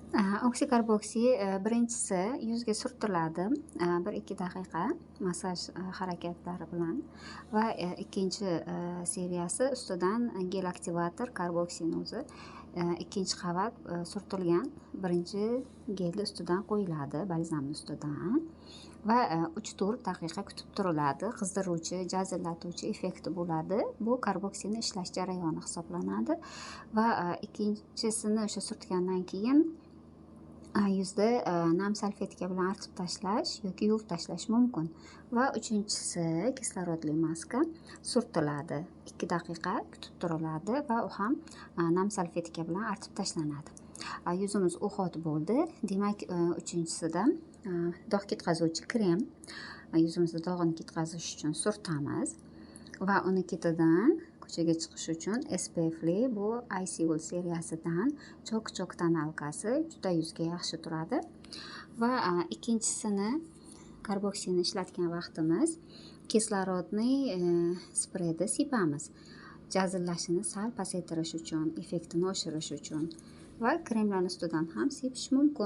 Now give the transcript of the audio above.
Oksikarboksi birinchisi yuzga surtiladi 1-2 daqiqa massaj harakatlari bilan va ikkinchi seriyasi ustidan gel aktivator karboksini o'zi ikkinchi qavat surtilgan birinchi gelni ustidan qo'yiladi balzamni ustidan va 3-4 daqiqa kutib turiladi. Qizdiruvchi, jazillatuvchi effekti bo'ladi. Bu karboksini ishlash jarayoni hisoblanadi va ikkinchisini o'sha surtgandan keyin yuzda nam salfetka bilan artib tashlash yoki yuvib tashlash mumkin va uchinchisi kislorodli maska surtiladi 2 daqiqa kutib turiladi va u ham nam salfetka bilan artib tashlanadi. Yuzimiz o'xot bo'ldi, demak uchinchisida dog' ketkazuvchi krem yuzimizda dog'ini ketkazish uchun surtamiz va uni ketidan ko'chaga chiqish uchun SPF'li bu iSeal seriyasidan chok tonalkasi juda yuzga yaxshi turadi va ikkinchisini karboksini ishlatgan vaqtimiz kislorodniy spreyda sepamiz jazillashini sal pasaytirish uchun, effektini oshirish uchun va kremlarni ustidan ham sepish mumkin.